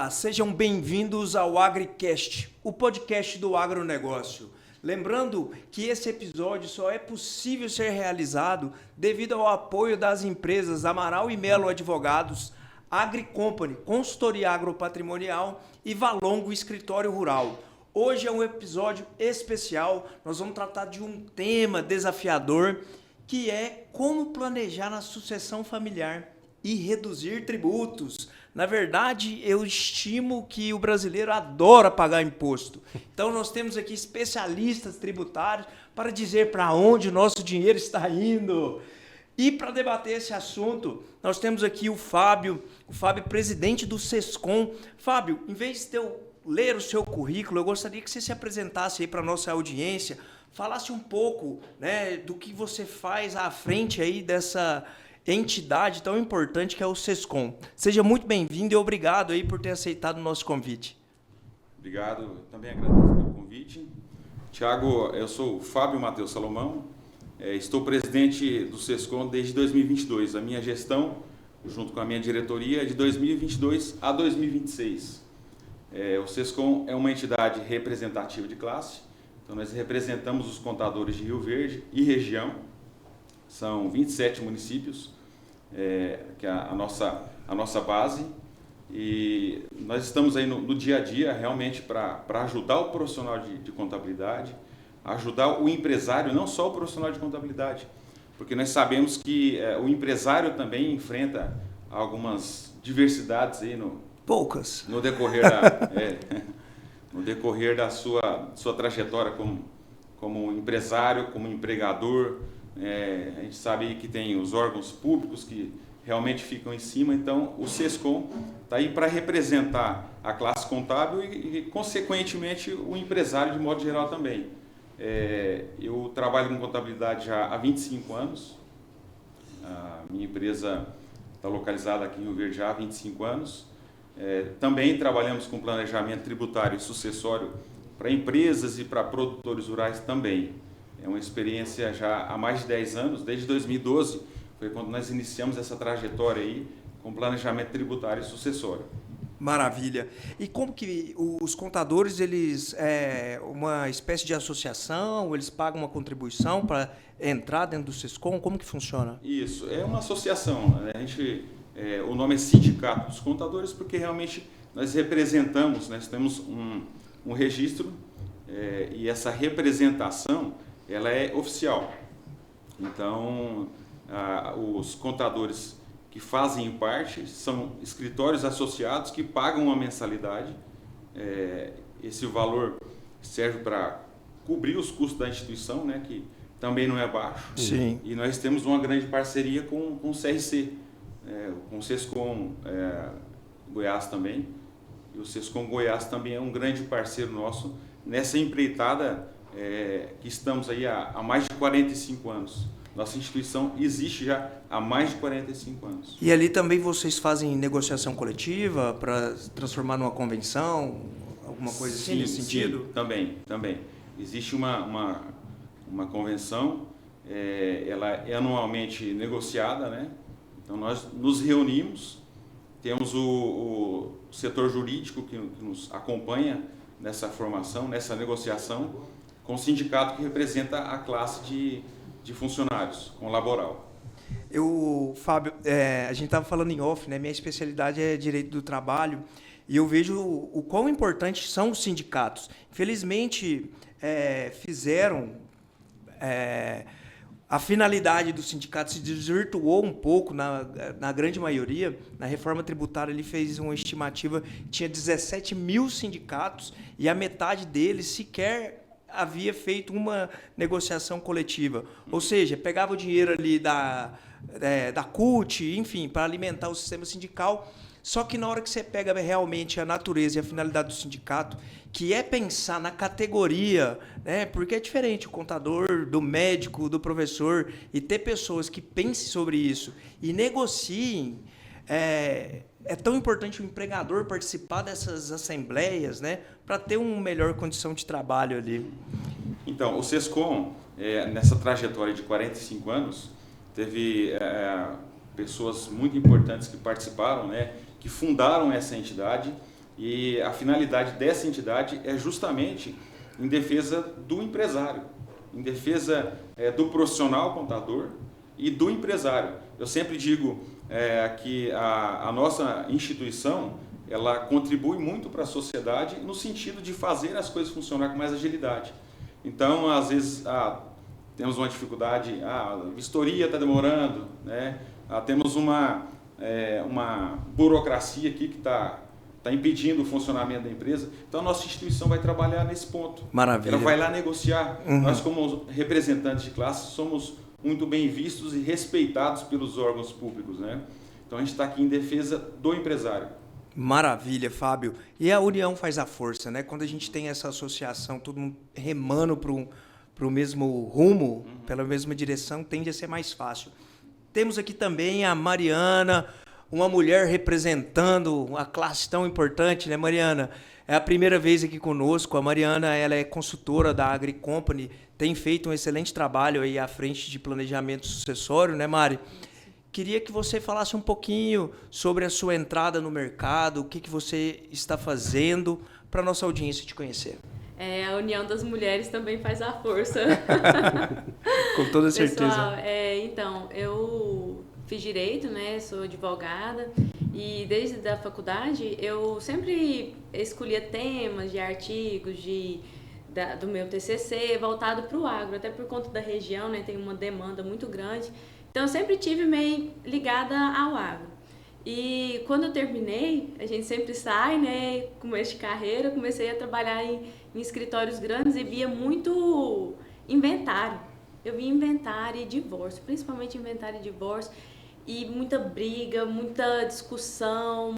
Olá, sejam bem-vindos ao AgriCast, o podcast do agronegócio. Lembrando que esse episódio só é possível ser realizado devido ao apoio das empresas Amaral e Melo Advogados, AgriCompany, Consultoria Agropatrimonial e Valongo Escritório Rural. Hoje é um episódio especial, nós vamos tratar de um tema desafiador, que é como planejar a sucessão familiar e reduzir tributos. Na verdade, eu estimo que o brasileiro adora pagar imposto. Então, nós temos aqui especialistas tributários para dizer para onde o nosso dinheiro está indo. E para debater esse assunto, nós temos aqui o Fábio, presidente do Sescom. Fábio, em vez de eu ler o seu currículo, eu gostaria que você se apresentasse aí para a nossa audiência, falasse um pouco, né, do que você faz à frente aí dessa entidade tão importante que é o Sescom. Seja muito bem-vindo e obrigado aí por ter aceitado o nosso convite. Obrigado, também agradeço pelo convite. Tiago, eu sou o Fábio Matheus Salomão, estou presidente do Sescom desde 2022. A minha gestão, junto com a minha diretoria, é de 2022 a 2026. O Sescom é uma entidade representativa de classe, então nós representamos os contadores de Rio Verde e região. São 27 municípios, que é a nossa base, e nós estamos aí no dia a dia realmente para ajudar o profissional de contabilidade, ajudar o empresário, não só o profissional de contabilidade, porque nós sabemos que o empresário também enfrenta algumas diversidades aí no decorrer da sua trajetória como empresário, como empregador. A gente sabe que tem os órgãos públicos que realmente ficam em cima, então o Sescom está aí para representar a classe contábil e, consequentemente, o empresário de modo geral também. Eu trabalho com contabilidade já há 25 anos, a minha empresa está localizada aqui em Rio Verde já há 25 anos. Também trabalhamos com planejamento tributário e sucessório para empresas e para produtores rurais também. É uma experiência já há mais de 10 anos, desde 2012, foi quando nós iniciamos essa trajetória aí com planejamento tributário e sucessório. Maravilha. E como que os contadores, eles uma espécie de associação, eles pagam uma contribuição para entrar dentro do Sescom? Como que funciona? Isso, é uma associação, né? O nome é Sindicato dos Contadores, porque realmente nós representamos, nós temos um registro e essa representação ela é oficial. Então, os contadores que fazem parte são escritórios associados que pagam uma mensalidade. Esse valor serve para cobrir os custos da instituição, né, que também não é baixo. Sim. E nós temos uma grande parceria com o CRC, com o Sescom Goiás também. E o Sescom Goiás também é um grande parceiro nosso nessa empreitada que estamos aí há mais de 45 anos. Nossa instituição existe já há mais de 45 anos. E ali também vocês fazem negociação coletiva para transformar numa convenção, alguma coisa assim nesse sentido? Sim, também. Existe uma convenção, ela é anualmente negociada, né? Então nós nos reunimos, temos o setor jurídico que nos acompanha nessa formação, nessa negociação, com o sindicato que representa a classe de funcionários, com o laboral. Fábio, a gente estava falando em off, né? Minha especialidade é direito do trabalho e eu vejo o quão importantes são os sindicatos. Infelizmente, fizeram... a finalidade do sindicato se desvirtuou um pouco, na grande maioria. Na reforma tributária, ele fez uma estimativa, tinha 17 mil sindicatos e a metade deles sequer havia feito uma negociação coletiva. Ou seja, pegava o dinheiro ali da CUT, enfim, para alimentar o sistema sindical. Só que na hora que você pega realmente a natureza e a finalidade do sindicato, que é pensar na categoria, né, porque é diferente o contador, do médico, do professor, e ter pessoas que pensem sobre isso e negociem, é tão importante o empregador participar dessas assembleias, né, para ter uma melhor condição de trabalho ali. Então, o Sescom, nessa trajetória de 45 anos, teve pessoas muito importantes que participaram, né, que fundaram essa entidade E a finalidade dessa entidade é justamente em defesa do empresário, em defesa do profissional contador e do empresário. Eu sempre digo que a nossa instituição ela contribui muito para a sociedade no sentido de fazer as coisas funcionar com mais agilidade. Então, às vezes, temos uma dificuldade, a vistoria está demorando, né? Temos uma burocracia aqui que está impedindo o funcionamento da empresa. Então, a nossa instituição vai trabalhar nesse ponto. Maravilha. Ela vai lá negociar. Nós, como representantes de classe, somos muito bem vistos e respeitados pelos órgãos públicos, né? Então, a gente está aqui em defesa do empresário. Maravilha, Fábio. E a união faz a força, né? Quando a gente tem essa associação, todo mundo remando para o mesmo rumo, pela mesma direção, tende a ser mais fácil. Temos aqui também a Mariana, uma mulher representando uma classe tão importante, né, Mariana? É a primeira vez aqui conosco. A Mariana, ela é consultora da Agri Company, tem feito um excelente trabalho aí à frente de planejamento sucessório, né, Mari? Queria que você falasse um pouquinho sobre a sua entrada no mercado, o que você está fazendo para a nossa audiência te conhecer. A união das mulheres também faz a força. Com toda certeza. Pessoal, então, eu fiz Direito, né? Sou advogada e desde a faculdade eu sempre escolhia temas de artigos, do meu TCC voltado para o agro, até por conta da região, né? Tem uma demanda muito grande. Então, eu sempre tive meio ligada ao agro. E quando eu terminei, a gente sempre sai, né? Começo de carreira, comecei a trabalhar em escritórios grandes e via muito inventário. Eu via inventário e divórcio, principalmente inventário e divórcio. E muita briga, muita discussão,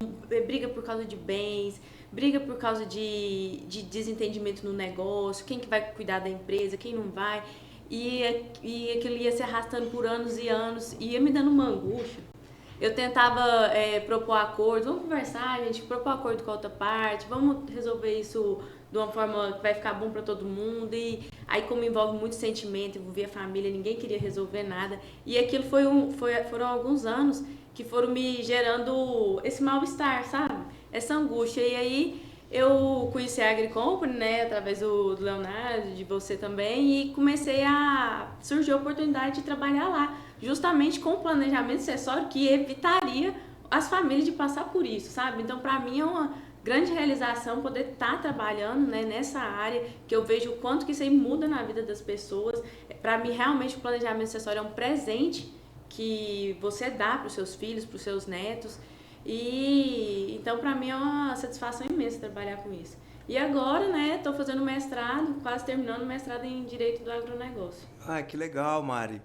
briga por causa de bens, briga por causa de desentendimento no negócio, quem que vai cuidar da empresa, quem não vai. E aquilo ia se arrastando por anos e anos, e ia me dando uma angústia. Eu tentava propor acordo, vamos conversar, gente, propor acordo com a outra parte, vamos resolver isso de uma forma que vai ficar bom para todo mundo. E aí, como envolve muito sentimento, envolvia a família, ninguém queria resolver nada. E aquilo foram alguns anos que foram me gerando esse mal-estar, sabe? Essa angústia. E aí eu conheci a Agri Company, né, através do Leonardo, de você também, e surgiu a oportunidade de trabalhar lá, justamente com o planejamento sucessório que evitaria as famílias de passar por isso, sabe? Então, para mim é uma grande realização poder estar trabalhando, né, nessa área, que eu vejo o quanto que isso aí muda na vida das pessoas. Para mim, realmente, o planejamento sucessório é um presente que você dá para os seus filhos, para os seus netos. E então, para mim, é uma satisfação imensa trabalhar com isso. E agora, né, estou fazendo mestrado, quase terminando o mestrado em Direito do Agronegócio. Ah, que legal, Mari.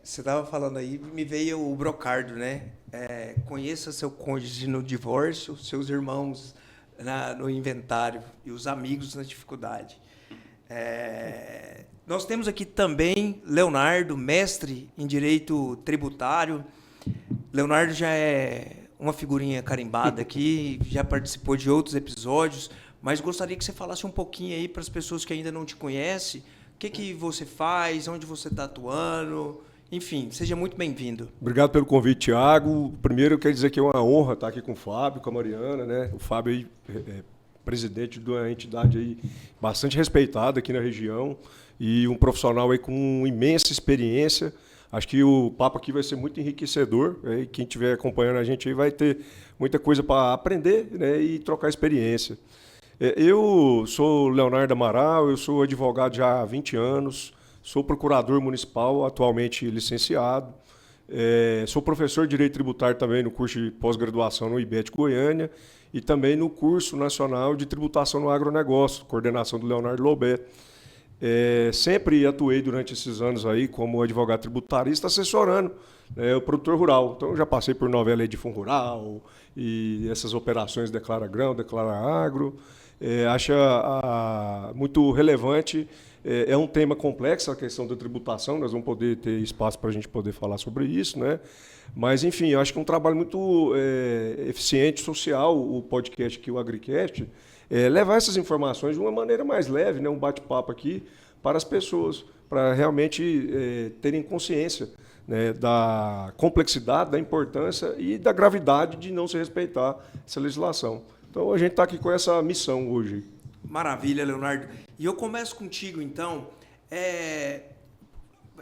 Você estava falando aí, me veio o brocardo, né? Conheça seu cônjuge no divórcio, seus irmãos no inventário e os amigos na dificuldade. Nós temos aqui também Leonardo, mestre em Direito Tributário. Leonardo já é uma figurinha carimbada aqui, já participou de outros episódios, mas gostaria que você falasse um pouquinho aí para as pessoas que ainda não te conhecem, o que você faz, onde você está atuando, enfim, seja muito bem-vindo. Obrigado pelo convite, Thiago. Primeiro, eu quero dizer que é uma honra estar aqui com o Fábio, com a Mariana, né? O Fábio aí é presidente de uma entidade aí bastante respeitada aqui na região e um profissional aí com imensa experiência. Acho que o papo aqui vai ser muito enriquecedor, né? E quem estiver acompanhando a gente aí vai ter muita coisa para aprender, né? E trocar experiência. Eu sou Leonardo Amaral, eu sou advogado já há 20 anos, sou procurador municipal, atualmente licenciado, sou professor de Direito Tributário também no curso de pós-graduação no IBET Goiânia e também no curso nacional de tributação no agronegócio, coordenação do Leonardo Lobé. Sempre atuei durante esses anos aí como advogado tributarista assessorando o produtor rural. Então, eu já passei por novela de Fundo Rural e essas operações Declara Grão, Declara Agro. Acho muito relevante. É um tema complexo a questão da tributação, nós vamos poder ter espaço para a gente poder falar sobre isso, né? Mas, enfim, eu acho que é um trabalho muito eficiente, social, o podcast aqui, o AgriCast, levar essas informações de uma maneira mais leve, né? Um bate-papo aqui para as pessoas, para realmente terem consciência, né, da complexidade, da importância e da gravidade de não se respeitar essa legislação. Então a gente está aqui com essa missão hoje. Maravilha, Leonardo. E eu começo contigo, então.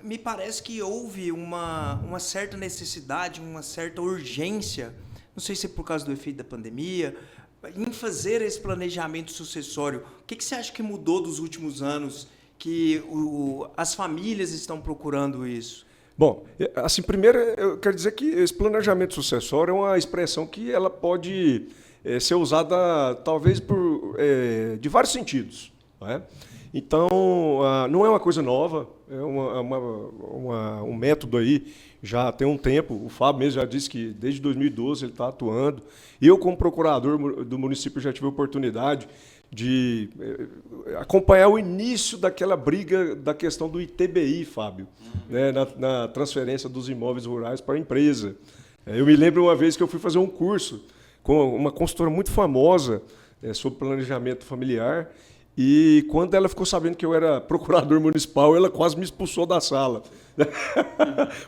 Me parece que houve uma certa necessidade, uma certa urgência, não sei se é por causa do efeito da pandemia, em fazer esse planejamento sucessório. O que você acha que mudou dos últimos anos, que as famílias estão procurando isso? Bom, assim, primeiro eu quero dizer que esse planejamento sucessório é uma expressão que ela pode ser usada talvez de vários sentidos. Não é? Então, não é uma coisa nova, é um método aí, já tem um tempo. O Fábio mesmo já disse que desde 2012 ele está atuando. Eu, como procurador do município, já tive a oportunidade de acompanhar o início daquela briga da questão do ITBI, Fábio, né, na transferência dos imóveis rurais para a empresa. Eu me lembro uma vez que eu fui fazer um curso com uma consultora muito famosa sobre planejamento familiar, e quando ela ficou sabendo que eu era procurador municipal, ela quase me expulsou da sala.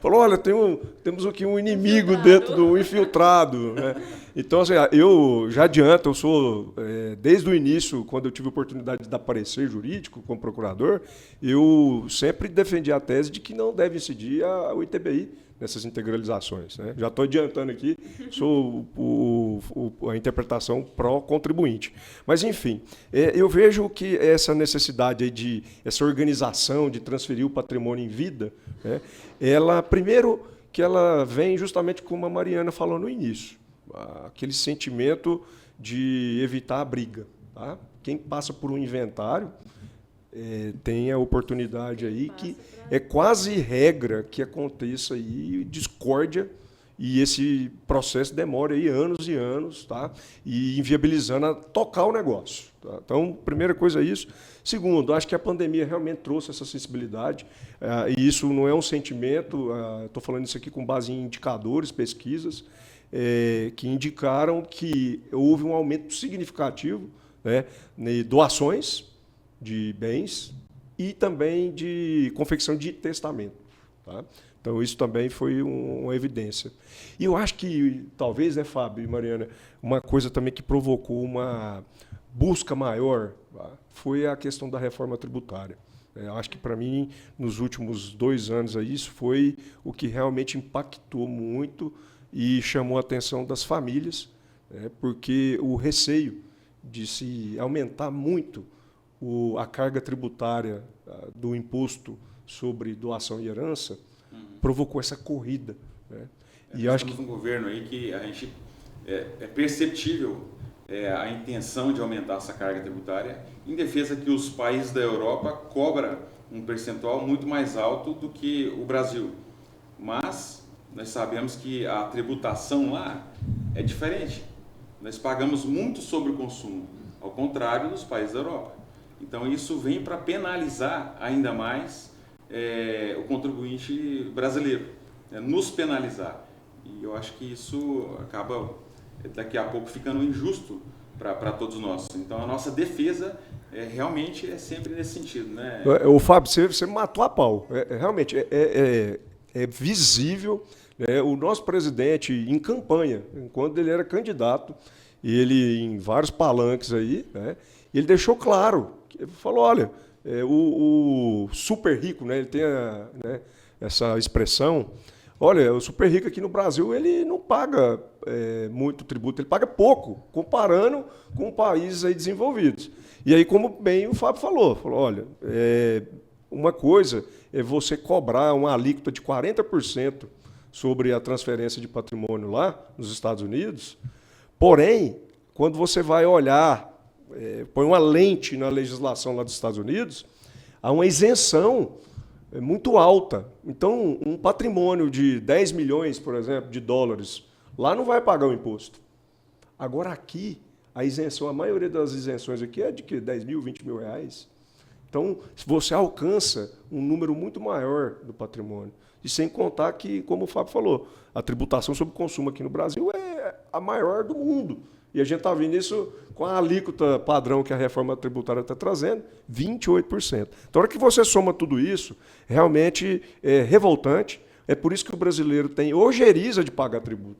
Falou, olha, temos aqui um inimigo dentro do infiltrado. Né? Então, assim, eu já adianto, eu sou, desde o início, quando eu tive a oportunidade de dar parecer jurídico como procurador, eu sempre defendi a tese de que não deve incidir o ITBI nessas integralizações. Né? Já estou adiantando aqui, sou a interpretação pró-contribuinte. Mas, enfim, eu vejo que essa necessidade aí essa organização de transferir o patrimônio em vida, né, primeiro, que ela vem justamente como a Mariana falou no início, aquele sentimento de evitar a briga. Tá? Quem passa por um inventário tem a oportunidade aí que é quase regra que aconteça aí discórdia e esse processo demora aí anos e anos, tá? E inviabilizando a tocar o negócio. Tá? Então, primeira coisa é isso. Segundo, acho que a pandemia realmente trouxe essa sensibilidade, e isso não é um sentimento, estou falando isso aqui com base em indicadores, pesquisas, que indicaram que houve um aumento significativo, né, de doações de bens e também de confecção de testamento. Tá? Então, isso também foi uma evidência. E eu acho que, talvez, né, Fábio e Mariana, uma coisa também que provocou uma busca maior foi a questão da reforma tributária. Eu acho que, para mim, nos últimos 2 anos, isso foi o que realmente impactou muito e chamou a atenção das famílias, porque o receio de se aumentar muito a carga tributária do imposto sobre doação e herança provocou essa corrida. Né? E acho que um governo aí que a gente é perceptível a intenção de aumentar essa carga tributária em defesa que os países da Europa cobram um percentual muito mais alto do que o Brasil. Mas nós sabemos que a tributação lá é diferente. Nós pagamos muito sobre o consumo, ao contrário dos países da Europa. Então, isso vem para penalizar ainda mais o contribuinte brasileiro, nos penalizar. E eu acho que isso acaba, daqui a pouco, ficando injusto para todos nós. Então, a nossa defesa realmente é sempre nesse sentido. Né? O Fábio, você matou a pau. Realmente, é visível, né, o nosso presidente, em campanha, quando ele era candidato, ele, em vários palanques aí, né, ele deixou claro, ele falou, olha, o super rico, né, ele tem essa expressão, olha, o super rico aqui no Brasil, ele não paga muito tributo, ele paga pouco, comparando com países aí desenvolvidos. E aí, como bem o Fábio falou, olha, uma coisa é você cobrar uma alíquota de 40% sobre a transferência de patrimônio lá nos Estados Unidos, porém, quando você vai olhar, põe uma lente na legislação lá dos Estados Unidos, há uma isenção muito alta. Então, um patrimônio de 10 milhões, por exemplo, de dólares, lá não vai pagar o imposto. Agora, aqui, a isenção, a maioria das isenções aqui é de que 10 mil, 20 mil reais. Então, você alcança um número muito maior do patrimônio. E sem contar que, como o Fábio falou, a tributação sobre o consumo aqui no Brasil é a maior do mundo. E a gente está vendo isso com a alíquota padrão que a reforma tributária está trazendo, 28%. Então, na hora que você soma tudo isso, realmente é revoltante. É por isso que o brasileiro tem ojeriza de pagar tributo.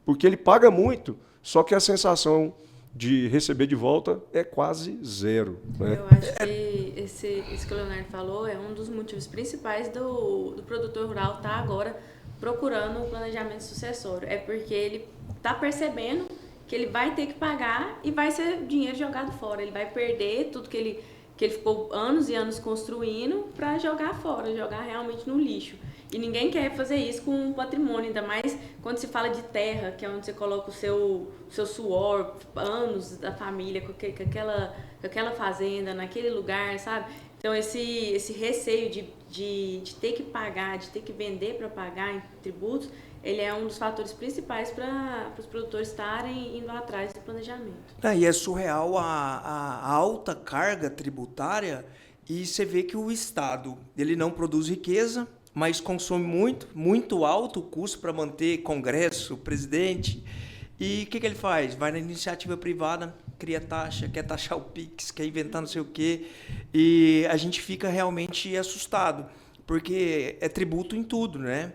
Porque ele paga muito, só que a sensação de receber de volta é quase zero. Né? Eu acho que esse que o Leonardo falou é um dos motivos principais do produtor rural estar agora procurando o planejamento sucessório. É porque ele está percebendo que ele vai ter que pagar e vai ser dinheiro jogado fora. Ele vai perder tudo que ele ficou anos e anos construindo para jogar fora, jogar realmente no lixo. E ninguém quer fazer isso com um patrimônio, ainda mais quando se fala de terra, que é onde você coloca o seu suor, anos da família, com aquela fazenda, naquele lugar, sabe? Então, esse receio de ter que pagar, de ter que vender para pagar em tributos, ele é um dos fatores principais para os produtores estarem indo atrás do planejamento. E é surreal a alta carga tributária, e você vê que o Estado ele não produz riqueza, mas consome muito alto o custo para manter congresso, presidente. E o que ele faz? Vai na iniciativa privada, cria taxa, quer taxar o Pix, quer inventar não sei o quê. E a gente fica realmente assustado, porque é tributo em tudo, né?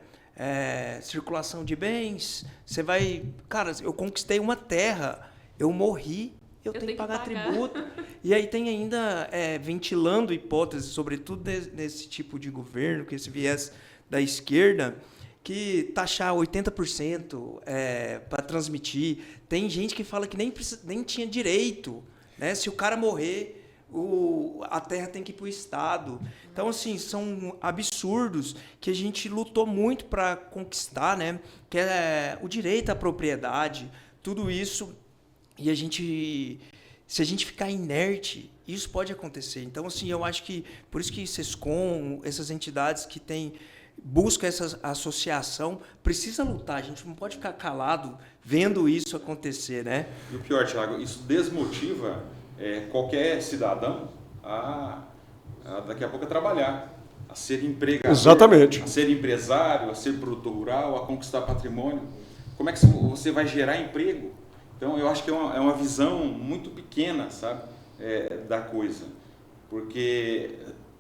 Circulação de bens, você vai... Cara, eu conquistei uma terra, eu morri, eu tenho que pagar tributo. E aí tem ainda, ventilando hipóteses, sobretudo nesse tipo de governo, que esse viés da esquerda, que taxar 80% para transmitir. Tem gente que fala que nem tinha direito, né? Se o cara morrer, a terra tem que ir para o Estado. Então, assim, são absurdos que a gente lutou muito para conquistar, né? Que é o direito à propriedade, tudo isso. E se a gente ficar inerte, isso pode acontecer. Então, assim, eu acho que, por isso que SESCOM, essas entidades que buscam essa associação, precisa lutar. A gente não pode ficar calado vendo isso acontecer, né? E o pior, Thiago, isso desmotiva qualquer cidadão a daqui a pouco a trabalhar, a ser empregador, Exatamente. a ser empresário, a ser produtor rural, a conquistar patrimônio. Como é que você vai gerar emprego? Então, eu acho que é uma visão muito pequena, sabe, da coisa. Porque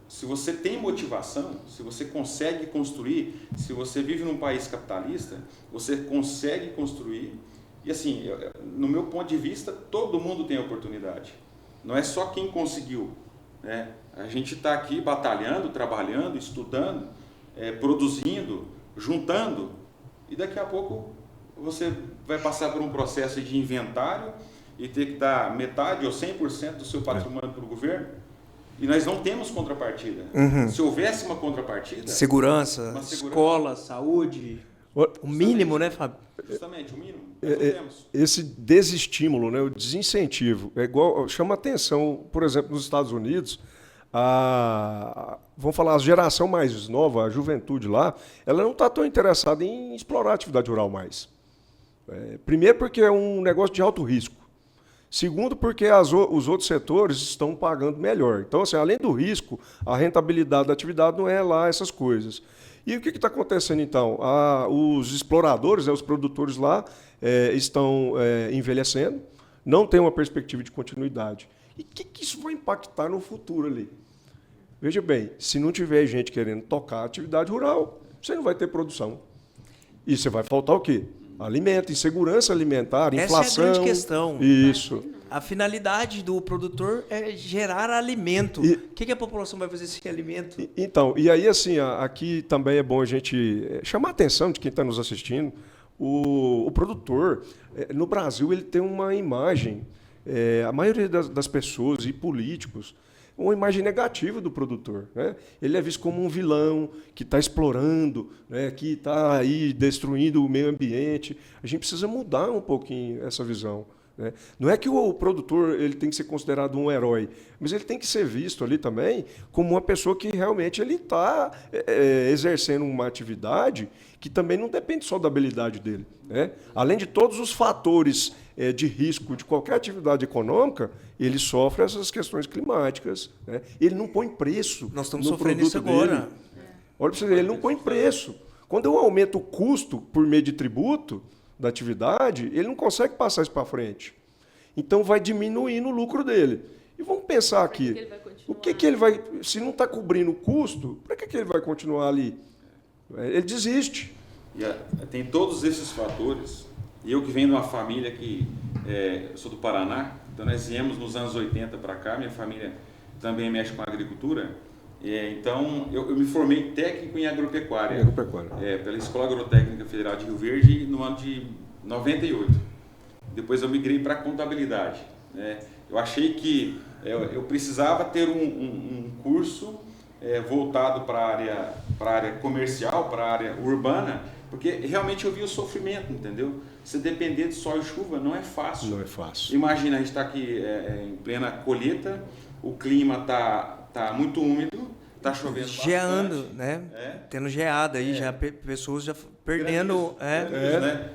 se você tem motivação, se você consegue construir, se você vive num país capitalista, você consegue construir. E assim, no meu ponto de vista, todo mundo tem oportunidade. Não é só quem conseguiu, né? A gente está aqui batalhando, trabalhando, estudando, produzindo, juntando, e daqui a pouco você vai passar por um processo de inventário e ter que dar metade ou 100% do seu patrimônio para o governo, e nós não temos contrapartida. Uhum. Se houvesse uma contrapartida... Segurança, escola, saúde, o mínimo, né, Fábio? Justamente, o mínimo. Nós não temos. Esse desestímulo, né, o desincentivo, chama atenção, por exemplo, nos Estados Unidos, vamos falar, a geração mais nova, a juventude lá, ela não está tão interessada em explorar a atividade rural mais. Primeiro porque é um negócio de alto risco. Segundo porque os outros setores estão pagando melhor. Então, assim, além do risco, a rentabilidade da atividade não é lá essas coisas. E o que está acontecendo, então? Os exploradores, os produtores lá, estão envelhecendo, não tem uma perspectiva de continuidade. E o que isso vai impactar no futuro ali? Veja bem, se não tiver gente querendo tocar a atividade rural, você não vai ter produção. E você vai faltar o quê? Alimento, insegurança alimentar, inflação. Essa é a grande questão. Isso. A finalidade do produtor é gerar alimento. O que a população vai fazer sem alimento? Então, e aí, assim, aqui também é bom a gente chamar a atenção de quem está nos assistindo. O produtor, no Brasil, ele tem uma imagem, a maioria das pessoas e políticos, uma imagem negativa do produtor, né? Ele é visto como um vilão que está explorando, né? Que está aí destruindo o meio ambiente. A gente precisa mudar um pouquinho essa visão, né? Não é que o produtor ele tem que ser considerado um herói, mas ele tem que ser visto ali também como uma pessoa que realmente ele está exercendo uma atividade que também não depende só da habilidade dele, né? Além de todos os fatores de risco de qualquer atividade econômica, ele sofre essas questões climáticas, né? Ele não põe preço. Nós estamos no sofrendo produto isso agora. dele. Olha para você ver, ele não põe preço. Quando eu aumento o custo por meio de tributo da atividade, ele não consegue passar isso para frente. Então vai diminuindo o lucro dele. E vamos pensar aqui, o que ele vai, se não está cobrindo o custo, para que ele vai continuar ali? Ele desiste. Tem todos esses fatores E eu que venho de uma família que, eu sou do Paraná, então nós viemos nos anos 80 para cá, minha família também mexe com agricultura, então eu me formei técnico em agropecuária, pela Escola Agrotécnica Federal de Rio Verde no ano de 98. Depois eu migrei para contabilidade, né? Eu achei que eu precisava ter um curso voltado para a área comercial, para a área urbana, porque realmente eu vi o sofrimento, entendeu? Se depender de sol e chuva não é fácil. Não é fácil. Imagina, a gente está aqui em plena colheita, o clima tá muito úmido, tá chovendo geando, bastante, né? Tendo geada aí, já pessoas já perdendo. Granizo, né?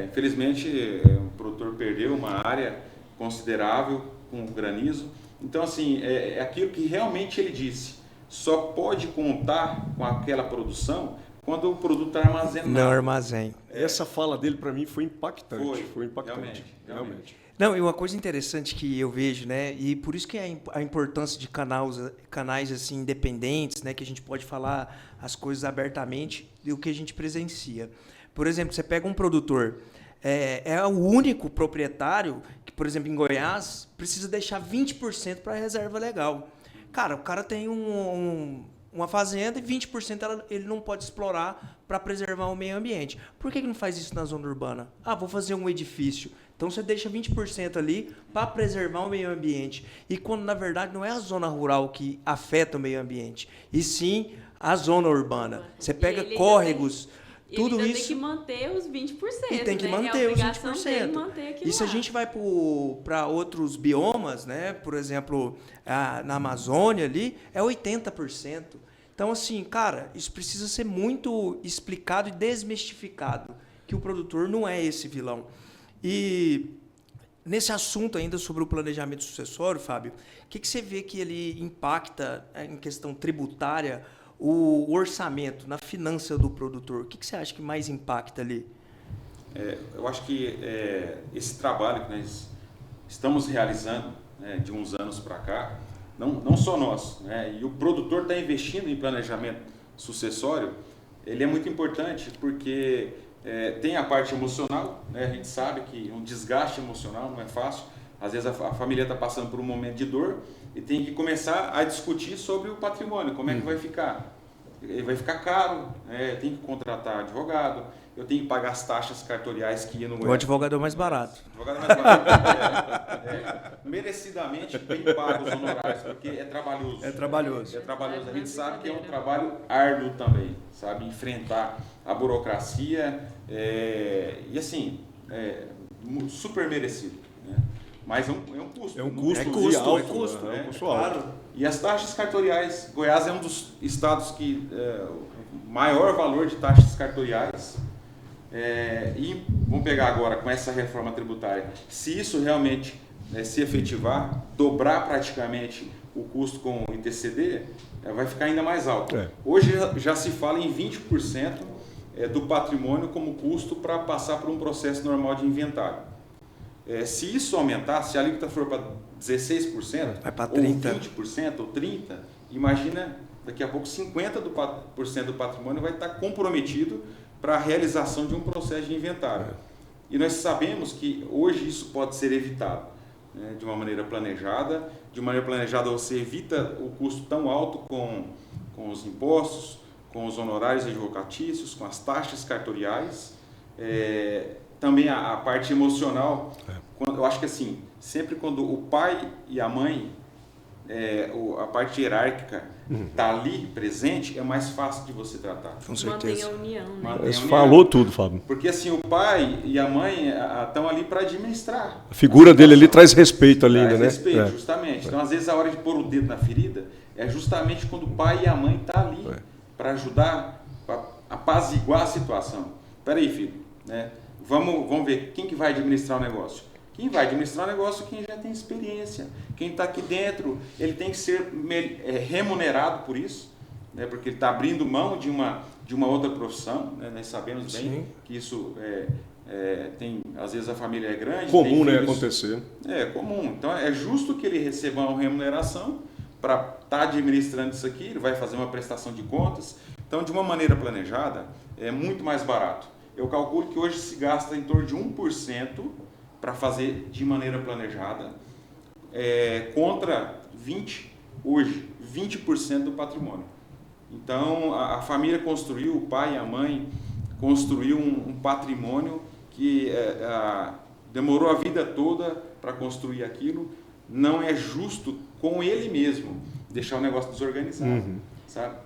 Infelizmente, o produtor perdeu uma área considerável com granizo. Então, assim, é aquilo que realmente ele disse. Só pode contar com aquela produção quando o produto está armazenado. No armazém. Essa fala dele para mim foi impactante. Foi impactante. Realmente. Não, e uma coisa interessante que eu vejo, né, e por isso que é a importância de canais assim independentes, né, que a gente pode falar as coisas abertamente e o que a gente presencia. Por exemplo, você pega um produtor, é o único proprietário que, por exemplo, em Goiás, precisa deixar 20% para reserva legal. Cara, o cara tem uma fazenda e 20% ele não pode explorar para preservar o meio ambiente. Por que não faz isso na zona urbana? Vou fazer um edifício. Então você deixa 20% ali para preservar o meio ambiente. E quando, na verdade, não é a zona rural que afeta o meio ambiente, e sim a zona urbana. Você pega córregos, tudo ele isso. Tem que manter os 20%. E tem que manter os 20%. E se a gente vai para outros biomas, né? Por exemplo, na Amazônia ali, é 80%. Então, assim, cara, isso precisa ser muito explicado e desmistificado, que o produtor não é esse vilão. E nesse assunto ainda sobre o planejamento sucessório, Fábio, o que você vê que ele impacta em questão tributária o orçamento, na finança do produtor? O que você acha que mais impacta ali? Eu acho que esse trabalho que nós estamos realizando, né, de uns anos para cá, não só nós, né, e o produtor está investindo em planejamento sucessório, ele é muito importante porque tem a parte emocional, né, a gente sabe que um desgaste emocional não é fácil, às vezes a família está passando por um momento de dor e tem que começar a discutir sobre o patrimônio, como é que vai ficar. Ele vai ficar caro, tem que contratar advogado, eu tenho que pagar as taxas cartoriais que iam no O advogado é o mais barato. O advogado é mais barato. Merecidamente bem pago os honorários, porque é trabalhoso. É trabalhoso. É trabalhoso. A gente sabe que é um trabalho árduo também, sabe? Enfrentar a burocracia e assim, super merecido, né? Mas é um custo. É um custo. É custo, alto, é custo. É um custo claro. alto. E as taxas cartoriais, Goiás é um dos estados que maior valor de taxas cartoriais. E vamos pegar agora com essa reforma tributária, se isso realmente se efetivar, dobrar praticamente o custo com o ITCD, vai ficar ainda mais alto. Hoje já se fala em 20% do patrimônio como custo para passar por um processo normal de inventário. Se isso aumentar, se a alíquota for para 16%, vai para ou 20%, ou 30%, imagina daqui a pouco 50% do patrimônio vai estar comprometido para a realização de um processo de inventário. E nós sabemos que hoje isso pode ser evitado, né, de uma maneira planejada. De maneira planejada você evita o custo tão alto com os impostos, com os honorários advocatícios, com as taxas cartoriais. Também a parte emocional, eu acho que assim, sempre quando o pai e a mãe, a parte hierárquica está ali presente, é mais fácil de você tratar. Com certeza. Mantém a união, né? Você falou tudo, Fábio. Porque assim, o pai e a mãe estão ali para administrar. A figura dele ali traz respeito ali, né? Respeito, justamente. Então, às vezes, a hora de pôr o dedo na ferida é justamente quando o pai e a mãe estão ali para ajudar, para apaziguar a situação. Espera aí, filho, né? Vamos ver quem que vai administrar o negócio. Quem vai administrar o negócio é quem já tem experiência. Quem está aqui dentro, ele tem que ser remunerado por isso, né? Porque ele está abrindo mão de uma outra profissão, né? Nós sabemos bem que isso tem, às vezes a família é grande. Comum, né, filhos, acontecer. É comum. Então é justo que ele receba uma remuneração para estar administrando isso aqui, ele vai fazer uma prestação de contas. Então, de uma maneira planejada, é muito mais barato. eu calculo que hoje se gasta em torno de 1% para fazer de maneira planejada, contra 20% do patrimônio. Então, a família construiu, o pai e a mãe construiu um patrimônio que demorou a vida toda para construir aquilo. Não é justo com ele mesmo deixar o negócio desorganizado, sabe?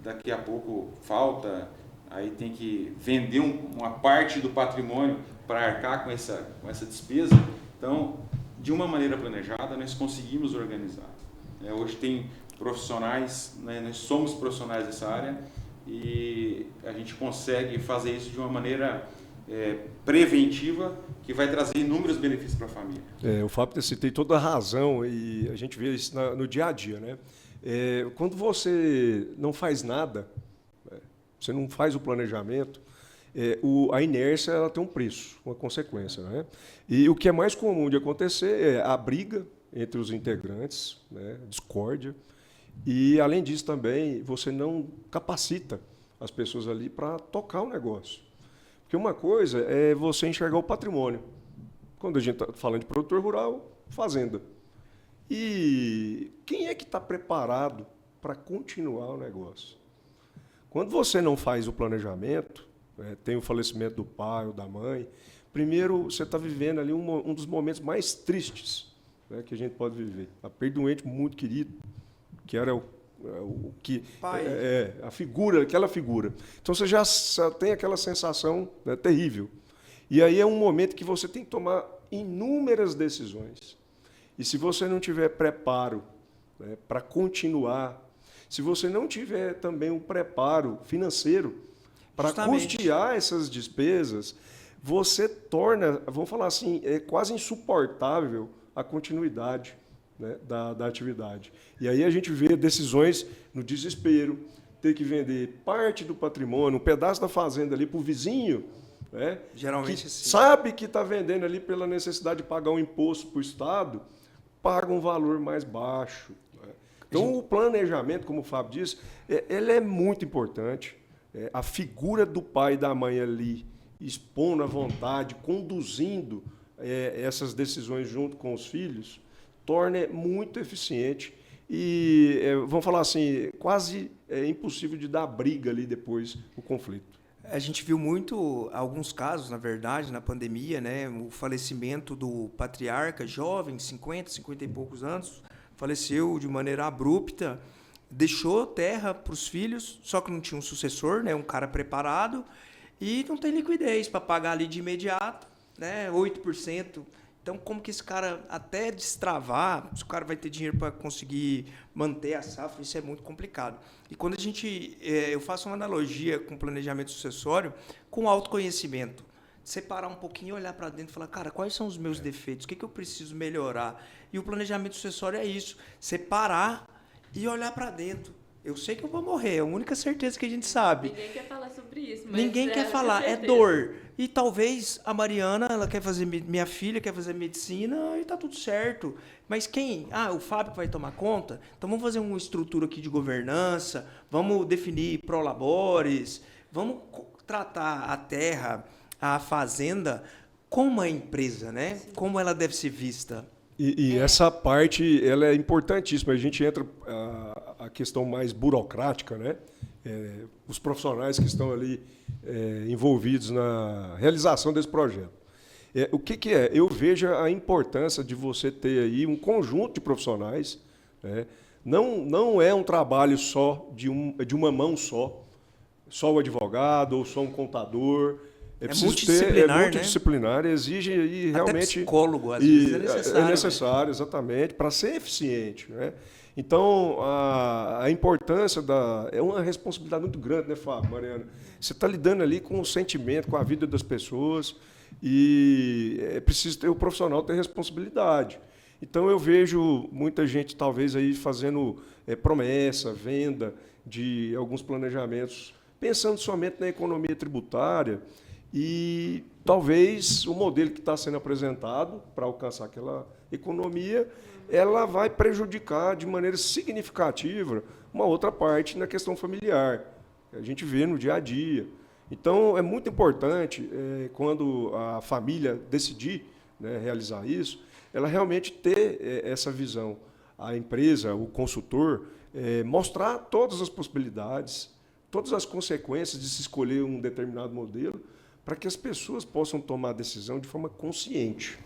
Daqui a pouco falta, aí tem que vender uma parte do patrimônio para arcar com essa despesa. Então, de uma maneira planejada, nós conseguimos organizar. Hoje tem profissionais, né, nós somos profissionais dessa área e a gente consegue fazer isso de uma maneira preventiva que vai trazer inúmeros benefícios para a família. O Fábio tem toda a razão e a gente vê isso no dia a dia, né? Quando você não faz nada, você não faz o planejamento, a inércia ela tem um preço, uma consequência, né? E o que é mais comum de acontecer é a briga entre os integrantes, né? Discórdia, e além disso também você não capacita as pessoas ali para tocar o negócio. Porque uma coisa é você enxergar o patrimônio. Quando a gente está falando de produtor rural, fazenda. E quem é que está preparado para continuar o negócio? Quando você não faz o planejamento, tem o falecimento do pai ou da mãe, primeiro você está vivendo ali um dos momentos mais tristes, né, que a gente pode viver. A perda de um ente muito querido, que era o que pai. aquela figura. Então você já tem aquela sensação, né, terrível. E aí é um momento que você tem que tomar inúmeras decisões. E se você não tiver preparo, né, para continuar, se você não tiver também um preparo financeiro para custear essas despesas, você torna, vamos falar assim, quase insuportável a continuidade, né, da atividade. E aí a gente vê decisões no desespero, ter que vender parte do patrimônio, um pedaço da fazenda ali para o vizinho, né, geralmente que assim. sabe que está vendendo ali pela necessidade de pagar um imposto para o Estado, paga um valor mais baixo. Né? Então, o planejamento, como o Fábio disse, ele é muito importante. A figura do pai e da mãe ali, expondo a vontade, conduzindo essas decisões junto com os filhos, torna muito eficiente e, vamos falar assim, quase impossível de dar briga ali depois, o conflito. A gente viu muito, alguns casos, na verdade, na pandemia, né, o falecimento do patriarca, jovem, 50 e poucos anos, faleceu de maneira abrupta, deixou terra para os filhos, só que não tinha um sucessor, né, um cara preparado, e não tem liquidez para pagar ali de imediato, né, 8%. Então, como que esse cara, até destravar, se o cara vai ter dinheiro para conseguir manter a safra, isso é muito complicado. E quando eu faço uma analogia com planejamento sucessório, com autoconhecimento, separar um pouquinho, olhar para dentro e falar, cara, quais são os meus defeitos, o que eu preciso melhorar? E o planejamento sucessório é isso, separar e olhar para dentro. Eu sei que eu vou morrer, é a única certeza que a gente sabe. Ninguém quer falar sobre isso. Mas ninguém quer falar, é dor. E talvez a Mariana, ela quer fazer, minha filha quer fazer medicina e tá tudo certo. Mas quem? O Fábio que vai tomar conta? Então vamos fazer uma estrutura aqui de governança, vamos definir prolabores, vamos tratar a terra, a fazenda, como uma empresa, né? Sim. Como ela deve ser vista. E essa parte ela é importantíssima. A gente entra a questão mais burocrática, né? Os profissionais que estão ali envolvidos na realização desse projeto. O que é? Eu vejo a importância de você ter aí um conjunto de profissionais. Né? Não é um trabalho só de uma mão só o advogado ou só um contador. Multidisciplinar, né? Exige aí realmente... Até psicólogo, às vezes, é necessário. É necessário, exatamente, para ser eficiente. Né? Então, a importância é uma responsabilidade muito grande, né, Fábio, Mariana? Você está lidando ali com o sentimento, com a vida das pessoas, e é preciso ter o profissional ter responsabilidade. Então, eu vejo muita gente, talvez, aí fazendo promessa, venda de alguns planejamentos, pensando somente na economia tributária, e talvez o modelo que está sendo apresentado para alcançar aquela economia, ela vai prejudicar de maneira significativa uma outra parte na questão familiar. A gente vê no dia a dia. Então, é muito importante, quando a família decidir, né, realizar isso, ela realmente ter essa visão. A empresa, o consultor, mostrar todas as possibilidades, todas as consequências de se escolher um determinado modelo, para que as pessoas possam tomar a decisão de forma consciente.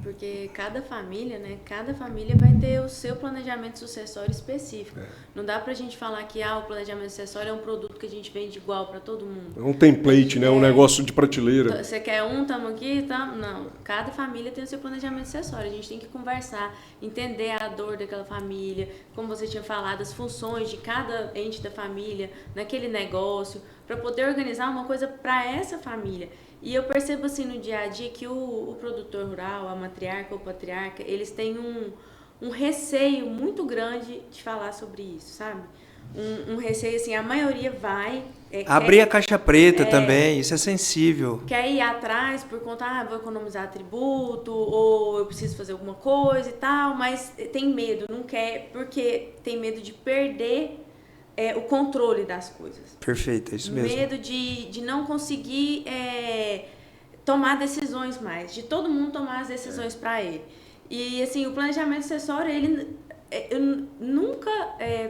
Porque cada família, né? Cada família vai ter o seu planejamento sucessório específico. Não dá pra gente falar que o planejamento sucessório é um produto que a gente vende igual para todo mundo. É um template, né? Um negócio de prateleira. Você quer um, estamos aqui, tá? Não. Cada família tem o seu planejamento sucessório. A gente tem que conversar, entender a dor daquela família, como você tinha falado, as funções de cada ente da família naquele negócio, para poder organizar uma coisa para essa família. E eu percebo assim no dia a dia que o produtor rural, a matriarca ou patriarca, eles têm um receio muito grande de falar sobre isso, sabe? Um receio assim, a maioria vai... Abrir a caixa preta também, isso é sensível. Quer ir atrás por conta, vou economizar tributo, ou eu preciso fazer alguma coisa e tal, mas tem medo, não quer, porque tem medo de perder o controle das coisas. Perfeito, é isso mesmo. Medo de não conseguir tomar decisões mais, de todo mundo tomar as decisões para ele. E assim, o planejamento sucessório, ele nunca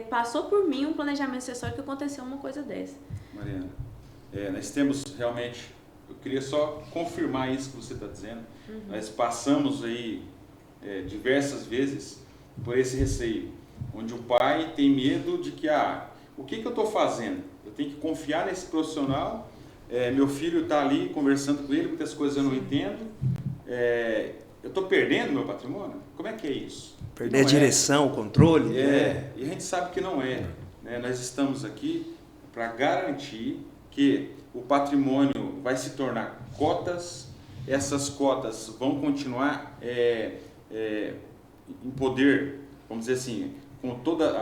passou por mim um planejamento sucessório que aconteceu uma coisa dessa. Mariana, nós temos realmente, eu queria só confirmar isso que você está dizendo, nós passamos aí diversas vezes por esse receio, onde o pai tem medo de que, o que eu estou fazendo? Eu tenho que confiar nesse profissional, meu filho está ali conversando com ele, muitas coisas eu não entendo, eu estou perdendo meu patrimônio? Como é que é isso? Perder a direção, o controle? E a gente sabe que não é. Né? Nós estamos aqui para garantir que o patrimônio vai se tornar cotas, essas cotas vão continuar em poder, vamos dizer assim, com todas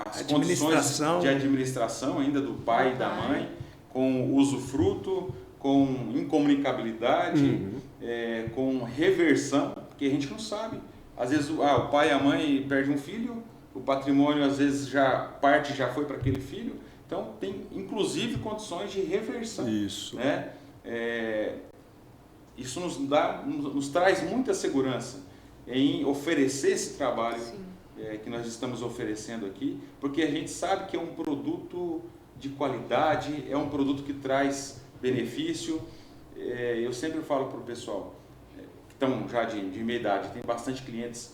as condições de administração ainda do pai e da mãe, com usufruto, com incomunicabilidade, com reversão, porque a gente não sabe. Às vezes o pai e a mãe perdem um filho, o patrimônio às vezes parte já foi para aquele filho, então tem inclusive condições de reversão. Isso. Né? Isso nos traz muita segurança em oferecer esse trabalho que nós estamos oferecendo aqui, porque a gente sabe que é um produto de qualidade, é um produto que traz benefício. Eu sempre falo para o pessoal que estão já de meia idade, tem bastante clientes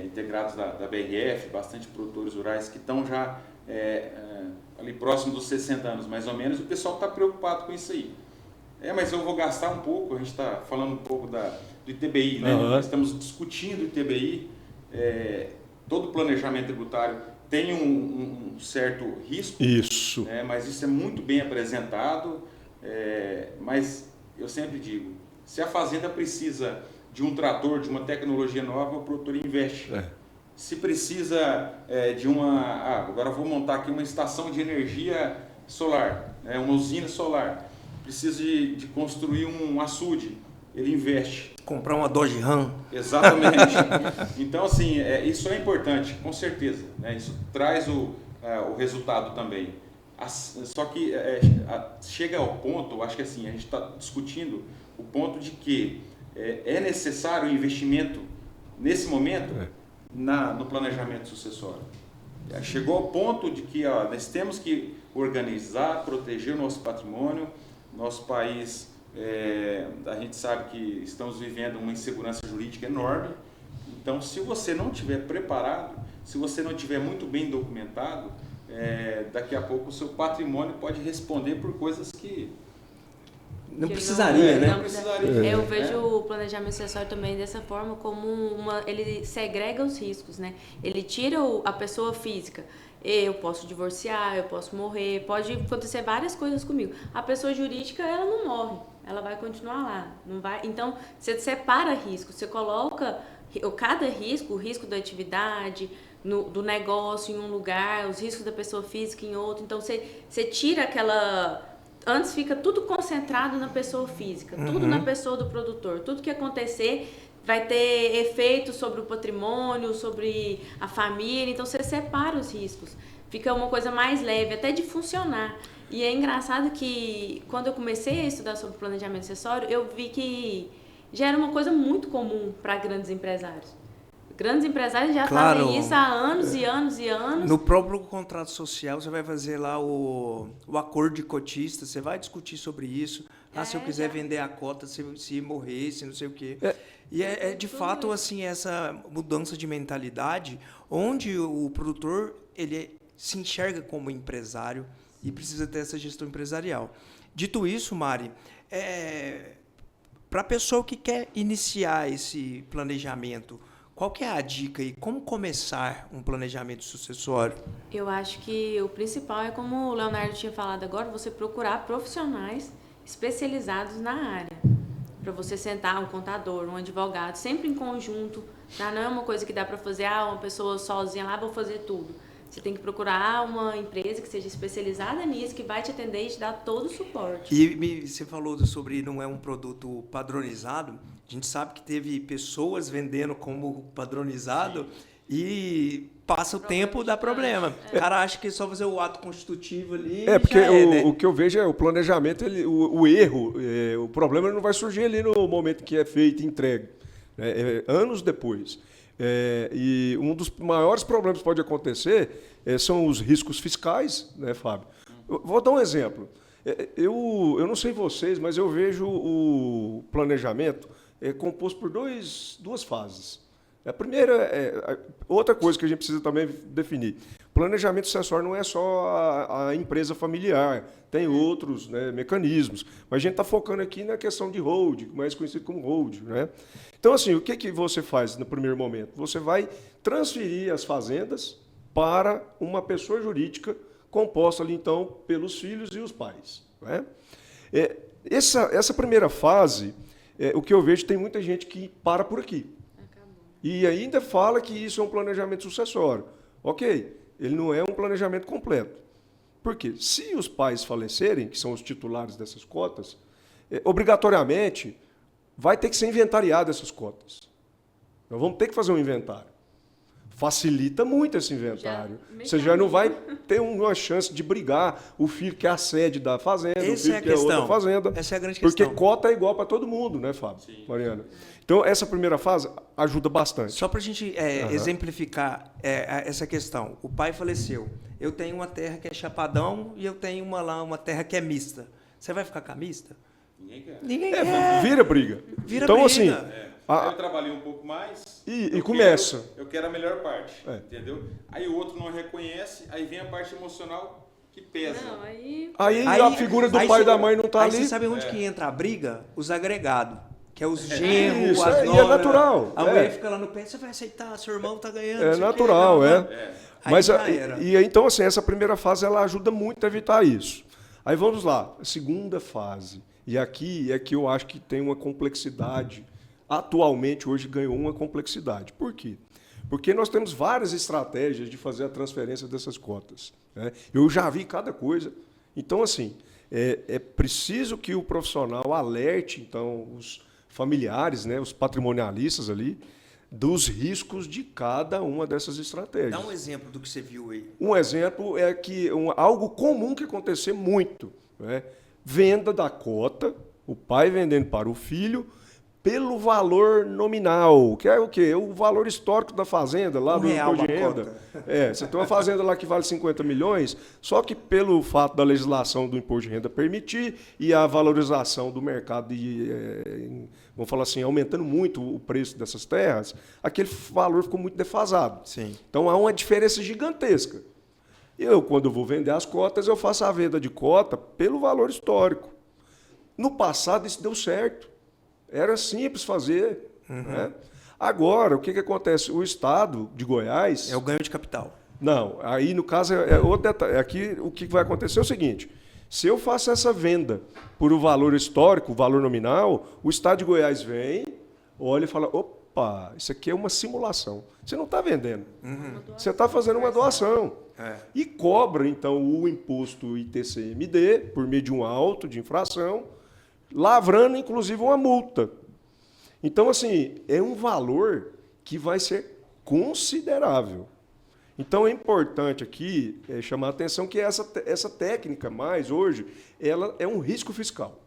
integrados da BRF, bastante produtores rurais que estão já ali próximo dos 60 anos, mais ou menos, e o pessoal está preocupado com isso aí. Mas eu vou gastar um pouco, a gente está falando um pouco do ITBI, né? Nós estamos discutindo o ITBI, todo planejamento tributário tem um certo risco, isso. Né? Mas isso é muito bem apresentado, mas eu sempre digo, se a fazenda precisa de um trator, de uma tecnologia nova, o produtor investe. Se precisa de agora vou montar aqui uma estação de energia solar, uma usina solar, precisa de construir um açude, ele investe. Comprar uma Dodge Ram. Exatamente. Então, assim, isso é importante, com certeza. Né? Isso traz o resultado também. Só que chega ao ponto, acho que assim, a gente está discutindo o ponto de que é necessário investimento, nesse momento, no planejamento sucessório. Chegou ao ponto de que nós temos que organizar, proteger o nosso patrimônio. Nosso país, a gente sabe que estamos vivendo uma insegurança jurídica enorme. Então, se você não estiver preparado, se você não estiver muito bem documentado, daqui a pouco o seu patrimônio pode responder por coisas que não precisaria, né? Não precisaria. Eu vejo o planejamento sucessório também dessa forma, como ele segrega os riscos, né? Ele tira a pessoa física. Eu posso divorciar, eu posso morrer, pode acontecer várias coisas comigo. A pessoa jurídica, ela não morre, ela vai continuar lá. Não vai. Então, você separa risco, você coloca cada risco, o risco da atividade, do negócio em um lugar, os riscos da pessoa física em outro. Então, você tira aquela... Antes fica tudo concentrado na pessoa física, tudo na pessoa do produtor. Tudo que acontecer vai ter efeito sobre o patrimônio, sobre a família. Então, você separa os riscos. Fica uma coisa mais leve, até de funcionar. E é engraçado que quando eu comecei a estudar sobre planejamento acessório, eu vi que já era uma coisa muito comum para grandes empresários. Grandes empresários já Claro. fazem isso há anos e anos e anos. No próprio contrato social, você vai fazer lá o acordo de cotista, você vai discutir sobre isso. Se eu quiser já. vender a cota, se morrer, se não sei o quê. E é de fato assim essa mudança de mentalidade, onde o produtor ele se enxerga como empresário e precisa ter essa gestão empresarial. Dito isso, Mari, para a pessoa que quer iniciar esse planejamento, qual que é a dica aí? Como começar um planejamento sucessório? Eu acho que o principal é, como o Leonardo tinha falado agora, você procurar profissionais especializados na área. Para você sentar um contador, um advogado, sempre em conjunto. Tá? Não é uma coisa que dá para fazer, uma pessoa sozinha lá, vou fazer tudo. Você tem que procurar uma empresa que seja especializada nisso, que vai te atender e te dar todo o suporte. E você falou sobre não é um produto padronizado. A gente sabe que teve pessoas vendendo como padronizado e passa o tempo, dá problema. O cara acha que é só fazer o ato constitutivo ali. Porque né? o que eu vejo é o planejamento, o erro, o problema não vai surgir ali no momento que é feito e entregue, né? Anos depois. E um dos maiores problemas que pode acontecer são os riscos fiscais, né, Fábio? Eu vou dar um exemplo. Eu não sei vocês, mas eu vejo o planejamento composto por duas fases. A primeira outra coisa que a gente precisa também definir. Planejamento sucessório não é só a empresa familiar, tem outros, né, mecanismos. Mas a gente está focando aqui na questão de hold, mais conhecido como hold, né? Então, assim, o que você faz no primeiro momento? Você vai transferir as fazendas para uma pessoa jurídica composta ali, então, pelos filhos e os pais, né? Essa primeira fase, o que eu vejo, tem muita gente que para por aqui. E ainda fala que isso é um planejamento sucessório. Ok, ele não é um planejamento completo. Por quê? Se os pais falecerem, que são os titulares dessas cotas, obrigatoriamente vai ter que ser inventariado essas cotas. Nós vamos ter que fazer um inventário. Facilita muito esse inventário. Você já não vai ter uma chance de brigar o filho que é a sede da fazenda, o filho que é outra fazenda. Essa é a grande questão. Porque cota é igual para todo mundo, né, Fábio? Sim. Mariana? Então, essa primeira fase ajuda bastante. Só para a gente exemplificar essa questão. O pai faleceu. Eu tenho uma terra que é chapadão e eu tenho uma terra que é mista. Você vai ficar com a mista? Ninguém quer. Ninguém quer. Vira briga. Vira então, briga. assim, Eu trabalhei um pouco mais. E começa. Eu quero a melhor parte, entendeu? Aí o outro não reconhece, aí vem a parte emocional que pesa. Não, aí Aí a figura do pai e da mãe não está aí ali. Você sabe onde que entra a briga? Os agregados. Que é os genros, Isso, as e noras. é natural. A mulher fica lá no pé, você vai aceitar, seu irmão tá ganhando. não É sei o quê, natural, não, é. não. Aí Mas, já era. então, assim, essa primeira fase ela ajuda muito a evitar isso. Aí vamos lá, a segunda fase. E aqui é que eu acho que tem uma complexidade. Atualmente, hoje, ganhou uma complexidade. Por quê? Porque nós temos várias estratégias de fazer a transferência dessas cotas, né? Eu já vi cada coisa. Então, assim, é preciso que o profissional alerte, então, os familiares, né, os patrimonialistas ali, dos riscos de cada uma dessas estratégias. Dá um exemplo do que você viu aí. Um exemplo é que algo comum que acontecer muito, né? Venda da cota, o pai vendendo para o filho, pelo valor nominal, que é o quê? O valor histórico da fazenda, lá do R$1 imposto de uma renda. cota. Você tem uma fazenda lá que vale 50 milhões, só que pelo fato da legislação do imposto de renda permitir e a valorização do mercado, vamos falar assim, aumentando muito o preço dessas terras, aquele valor ficou muito defasado. Sim. Então há uma diferença gigantesca. Eu, quando eu vou vender as cotas, eu faço a venda de cota pelo valor histórico. No passado, isso deu certo. Era simples fazer. Né? Agora, o que acontece? O Estado de Goiás... É o ganho de capital. Não, aí no caso é outro detalhe. Aqui o que vai acontecer é o seguinte: se eu faço essa venda por o valor histórico, o valor nominal, o Estado de Goiás vem, olha e fala: opa, isso aqui é uma simulação. Você não está vendendo. Você está fazendo uma doação. E cobra, então, o imposto ITCMD, por meio de um auto de infração, lavrando, inclusive, uma multa. Então, assim, é um valor que vai ser considerável. Então é importante aqui chamar a atenção que essa técnica mais hoje, ela é um risco fiscal.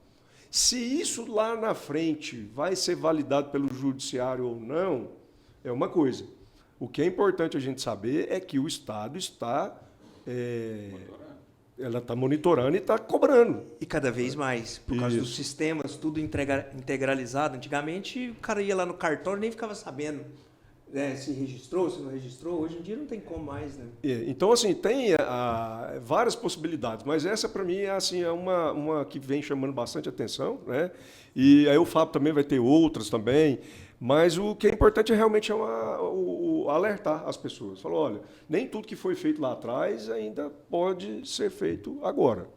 Se isso lá na frente vai ser validado pelo judiciário ou não, é uma coisa. O que é importante a gente saber é que o Estado está monitorando e está cobrando. E cada vez mais, por causa dos sistemas, tudo integralizado. Antigamente, o cara ia lá no cartório e nem ficava sabendo, né, se registrou, se não registrou. Hoje em dia não tem como mais, né? Então, assim, tem várias possibilidades, mas essa, para mim, é uma que vem chamando bastante atenção, né? E aí o Fábio também vai ter outras também, mas o que é importante é realmente alertar as pessoas. Falou, olha, nem tudo que foi feito lá atrás ainda pode ser feito agora.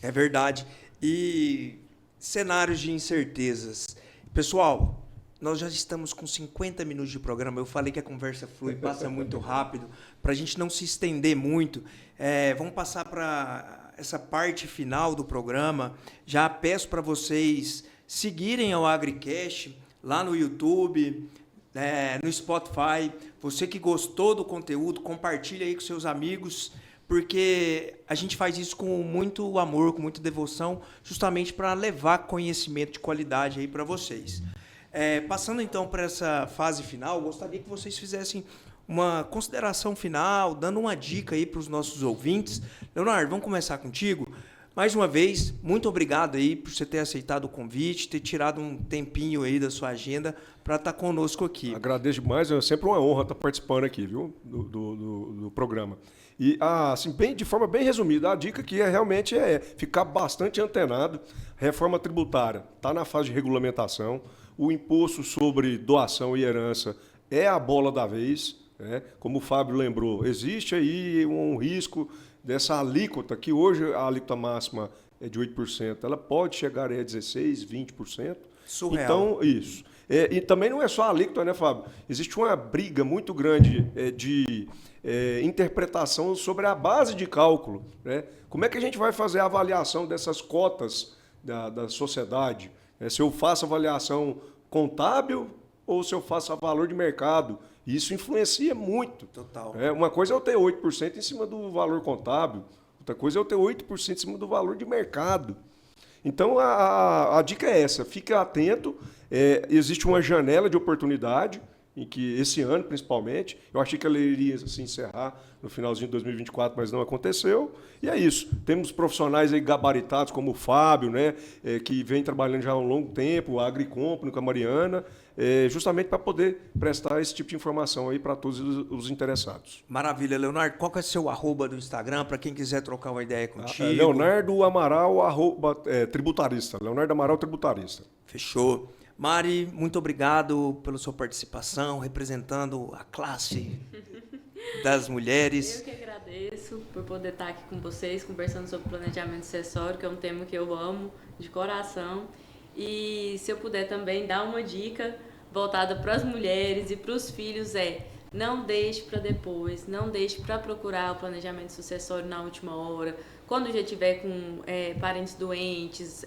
É verdade. E cenários de incertezas. Pessoal, nós já estamos com 50 minutos de programa. Eu falei que a conversa flui, passa muito rápido. Para a gente não se estender muito, vamos passar para essa parte final do programa. Já peço para vocês seguirem ao AgriCast lá no YouTube, no Spotify. Você que gostou do conteúdo, compartilha aí com seus amigos, porque a gente faz isso com muito amor, com muita devoção, justamente para levar conhecimento de qualidade aí para vocês. Passando então para essa fase final, gostaria que vocês fizessem uma consideração final, dando uma dica aí para os nossos ouvintes. Leonardo, vamos começar contigo. Mais uma vez, muito obrigado aí por você ter aceitado o convite, ter tirado um tempinho aí da sua agenda para estar conosco aqui. Agradeço demais, é sempre uma honra estar participando aqui, viu, do programa. E, assim, de forma bem resumida, a dica aqui realmente é ficar bastante antenado. Reforma tributária está na fase de regulamentação. O imposto sobre doação e herança é a bola da vez, né? Como o Fábio lembrou, existe aí um risco dessa alíquota, que hoje a alíquota máxima é de 8%, ela pode chegar aí a 16%, 20%. Surreal. Então, isso. E também não é só a alíquota, né, Fábio? Existe uma briga muito grande de interpretação sobre a base de cálculo, né? Como é que a gente vai fazer a avaliação dessas cotas da sociedade? Se eu faço avaliação contábil ou se eu faço a valor de mercado. Isso influencia muito. Total. Uma coisa é eu ter 8% em cima do valor contábil, outra coisa é eu ter 8% em cima do valor de mercado. Então, a dica é essa, fique atento, existe uma janela de oportunidade, em que esse ano, principalmente, eu achei que ela iria se encerrar no finalzinho de 2024, mas não aconteceu. E é isso. Temos profissionais aí gabaritados, como o Fábio, né, que vem trabalhando já há um longo tempo, a AgriCompany com a Mariana, justamente para poder prestar esse tipo de informação aí para todos os interessados. Maravilha, Leonardo. Qual que é o seu @, do Instagram, para quem quiser trocar uma ideia contigo? Leonardo Amaral, tributarista. Leonardo Amaral, tributarista. Fechou. Mari, muito obrigado pela sua participação, representando a classe das mulheres. Eu que agradeço por poder estar aqui com vocês, conversando sobre planejamento sucessório, que é um tema que eu amo de coração. E se eu puder também dar uma dica voltada para as mulheres e para os filhos não deixe para depois, não deixe para procurar o planejamento sucessório na última hora, quando já tiver com parentes doentes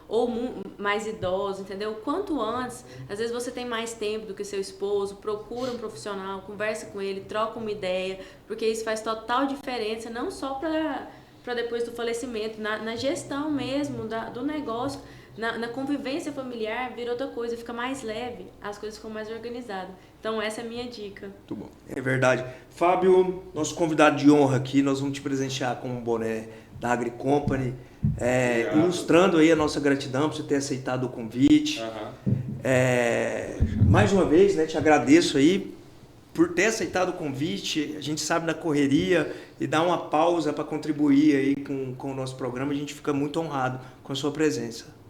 ou mais idosos, entendeu? Quanto antes, às vezes você tem mais tempo do que seu esposo, procura um profissional, conversa com ele, troca uma ideia, porque isso faz total diferença, não só para depois do falecimento, na gestão mesmo do negócio. Na convivência familiar vira outra coisa, fica mais leve, as coisas ficam mais organizadas. Então essa é a minha dica. Muito bom. É verdade. Fábio, nosso convidado de honra aqui, nós vamos te presentear com um boné da AgriCompany, ilustrando aí a nossa gratidão por você ter aceitado o convite. Mais uma vez, né, te agradeço aí por ter aceitado o convite. A gente sabe da correria e dar uma pausa para contribuir aí com o nosso programa. A gente fica muito honrado com a sua presença.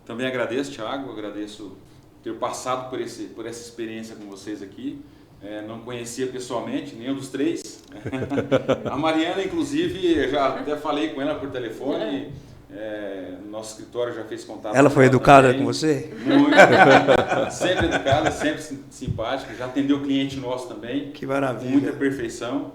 Também agradeço, Thiago, agradeço ter passado por essa experiência com vocês aqui. Não conhecia pessoalmente nenhum dos três. A Mariana, inclusive, eu já até falei com ela por telefone. Nosso escritório já fez contato. Ela foi educada também. com você? Muito. Sempre educada, sempre simpática. Já atendeu cliente nosso também. Que maravilha. Com muita perfeição.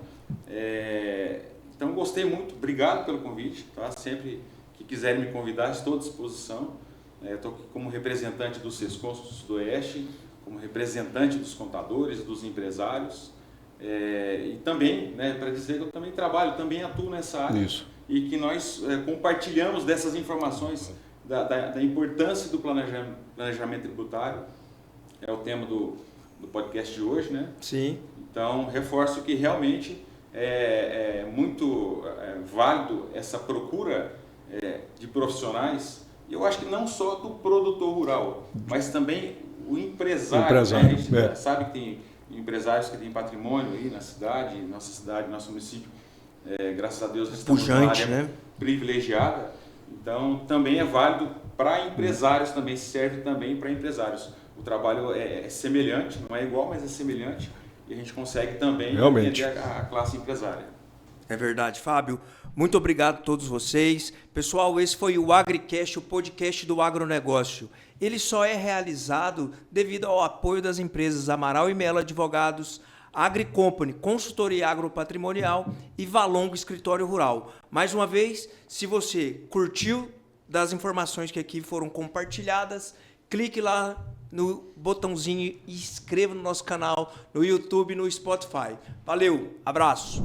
Então, gostei muito. Obrigado pelo convite. Tá? Sempre que quiserem me convidar, estou à disposição. Estou aqui como representante do Sescom Sudoeste, como representante dos contadores, dos empresários. E também, né, para dizer que eu também trabalho, também atuo nessa área. Isso. E que nós compartilhamos dessas informações da importância do planejamento tributário. É o tema do podcast de hoje, né? Sim. Então, reforço que realmente é muito válido essa procura de profissionais. E eu acho que não só do produtor rural, mas também o empresário. Né? A gente sabe que tem empresários que têm patrimônio aí na cidade, nosso município. Graças a Deus, estamos numa área, né, privilegiada. Então, também é válido para empresários, também serve também para empresários. O trabalho é semelhante, não é igual, mas é semelhante. E a gente consegue também atender a classe empresária. É verdade, Fábio. Muito obrigado a todos vocês. Pessoal, esse foi o AgriCast, o podcast do agronegócio. Ele só é realizado devido ao apoio das empresas Amaral e Melo Advogados, AgriCompany, consultoria agropatrimonial e Valongo Escritório Rural. Mais uma vez, se você curtiu das informações que aqui foram compartilhadas, clique lá no botãozinho e inscreva no nosso canal no YouTube e no Spotify. Valeu, abraço!